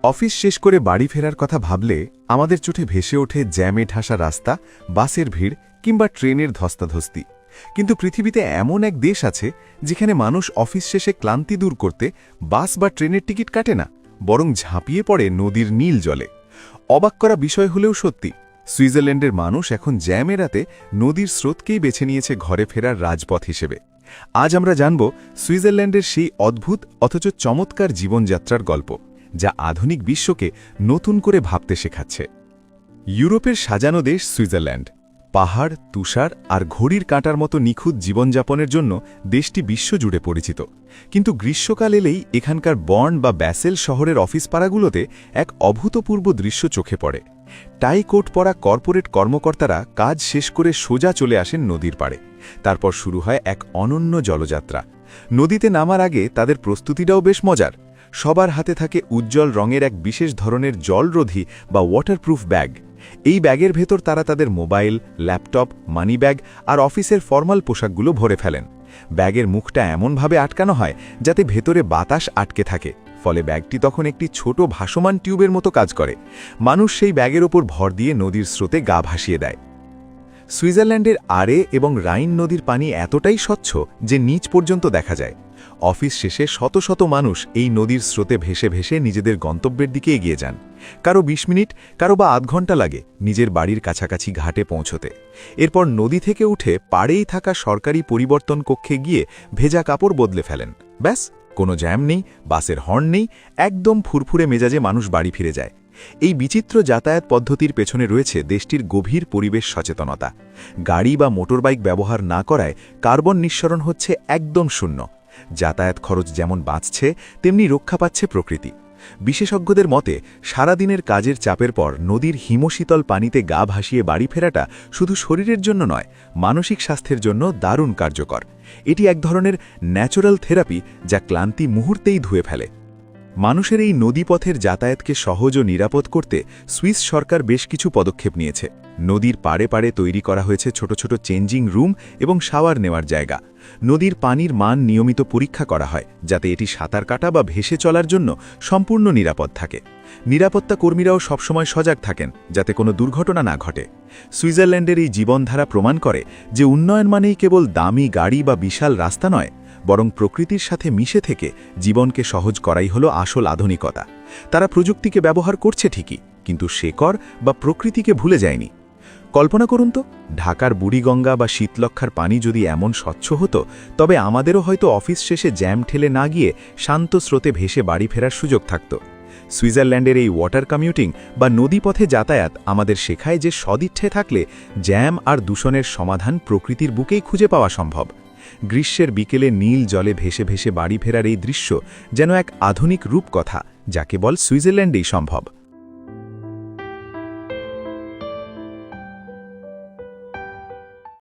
Office শেষ করে বাড়ি ফেরার কথা ভাবলে আমাদের চোখে ভেসে ওঠে জ্যামে ঠাসা রাস্তা, বাসের ভিড় কিংবা ট্রেনের ধস্তাধস্তি। কিন্তু পৃথিবীতে এমন এক দেশ আছে যেখানে মানুষ অফিস শেষে ক্লান্তি দূর করতে বাস বা ট্রেনের টিকিট কাটে না, বরং ঝাঁপিয়ে পড়ে নদীর নীল জলে। অবাক করা বিষয় হলেও সত্যি, সুইজারল্যান্ডের মানুষ এখন জ্যাম এড়াতে নদীর স্রোতকেই বেছে নিয়েছে ঘরে ফেরার রাজপথ হিসেবে। আজ আমরা জানব সুইজারল্যান্ডের সেই অদ্ভুত অথচ চমৎকার জীবনযাত্রার গল্প, যা আধুনিক বিশ্বকে নতুন করে ভাবতে শেখাচ্ছে। ইউরোপের সাজানো দেশ সুইজারল্যান্ড। পাহাড়, তুষার আর ঘড়ির কাঁটার মতো নিখুঁত জীবনযাপনের জন্য দেশটি বিশ্বজুড়ে পরিচিত। কিন্তু গ্রীষ্মকাল এলেই এখানকার বর্ন বা ব্যাসেল শহরের অফিস পাড়াগুলোতে এক অভূতপূর্ব দৃশ্য চোখে পড়ে। টাই কোট পরা কর্পোরেট কর্মকর্তারা কাজ শেষ করে সোজা চলে আসেন নদীর পাড়ে। তারপর শুরু হয় এক অনন্য জলযাত্রা। নদীতে নামার আগে তাদের প্রস্তুতিটাও বেশ মজার। সবার হাতে থাকে উজ্জ্বল রঙের এক বিশেষ ধরনের জলরোধী বা ওয়াটারপ্রুফ ব্যাগ। এই ব্যাগের ভেতর তারা তাদের মোবাইল, ল্যাপটপ, মানি ব্যাগ আর অফিসের ফর্মাল পোশাকগুলো ভরে ফেলেন। ব্যাগের মুখটা এমনভাবে আটকানো হয় যাতে ভেতরে বাতাস আটকে থাকে, ফলে ব্যাগটি তখন একটি ছোট ভাসমান টিউবের মতো কাজ করে। মানুষ সেই ব্যাগের ওপর ভর দিয়ে নদীর স্রোতে গা ভাসিয়ে দেয়। সুইজারল্যান্ডের আরে এবং রাইন নদীর পানি এতটাই স্বচ্ছ যে নিচ পর্যন্ত দেখা যায়। অফিস শেষে শত শত মানুষ এই নদীর স্রোতে ভেসে ভেসে নিজেদের গন্তব্যের দিকে এগিয়ে যান। কারো ২০ মিনিট, কারো বা আধ ঘন্টা লাগে নিজের বাড়ির কাছাকাছি ঘাটে পৌঁছতে। এরপর নদী থেকে উঠে পাড়েই থাকা সরকারি পরিবর্তন কক্ষে গিয়ে ভেজা কাপড় বদলে ফেলেন। ব্যাস, কোনো জ্যাম নেই, বাসের হর্ন নেই, একদম ফুরফুরে মেজাজে মানুষ বাড়ি ফিরে যায়। এই বিচিত্র যাতায়াত পদ্ধতির পেছনে রয়েছে দেশটির গভীর পরিবেশ সচেতনতা। গাড়ি বা মোটরবাইক ব্যবহার না করায় কার্বন নিঃসরণ হচ্ছে একদম শূন্য। যাতায়াত খরচ যেমন বাঁচছে, তেমনি রক্ষা পাচ্ছে প্রকৃতি। বিশেষজ্ঞদের মতে সারাদিনের কাজের চাপের পর নদীর হিমশীতল পানিতে গা ভাসিয়ে বাড়ি ফেরাটা শুধু শরীরের জন্য নয়, মানসিক স্বাস্থ্যের জন্য দারুণ কার্যকর। এটি এক ধরনের ন্যাচারাল থেরাপি যা ক্লান্তি মুহূর্তেই ধুয়ে ফেলে। মানুষের এই নদীপথের যাতায়াতকে সহজ ও নিরাপদ করতে সুইস সরকার বেশ কিছু পদক্ষেপ নিয়েছে। নদীর পাড়ে পাড়ে তৈরি করা হয়েছে ছোট ছোট চেঞ্জিং রুম এবং শাওয়ার নেওয়ার জায়গা। নদীর পানির মান নিয়মিত পরীক্ষা করা হয় যাতে এটি সাঁতার কাটা বা ভেসে চলার জন্য সম্পূর্ণ নিরাপদ থাকে। নিরাপত্তা কর্মীরাও সবসময় সজাগ থাকেন যাতে কোনো দুর্ঘটনা না ঘটে। সুইজারল্যান্ডের এই জীবনধারা প্রমাণ করে যে উন্নয়ন মানেই কেবল দামি গাড়ি বা বিশাল রাস্তা নয়, বরং প্রকৃতির সাথে মিশে থেকে জীবনকে সহজ করাই হলো আসল আধুনিকতা। তারা প্রযুক্তিকে ব্যবহার করছে ঠিকই, কিন্তু শেকড় বা প্রকৃতিকে ভুলে যায়নি। কল্পনা করুন তো, ঢাকার বুড়িগঙ্গা বা শীতলক্ষার পানি যদি এমন স্বচ্ছ হতো, তবে আমাদেরও হয়তো অফিস শেষে জ্যাম ঠেলে না গিয়ে শান্ত স্রোতে ভেসে বাড়ি ফেরার সুযোগ থাকত। সুইজারল্যান্ডের এই ওয়াটার কমিউটিং বা নদীপথে যাতায়াত আমাদের শেখায় যে সদিচ্ছায় থাকলে জ্যাম আর দূষণের সমাধান প্রকৃতির বুকেই খুঁজে পাওয়া সম্ভব। গ্রীষ্মের বিকেলে নীল জলে ভেসে ভেসে বাড়ি ফেরার এই দৃশ্য যেন এক আধুনিক রূপকথা, যা কেবল সুইজারল্যান্ডেই সম্ভব।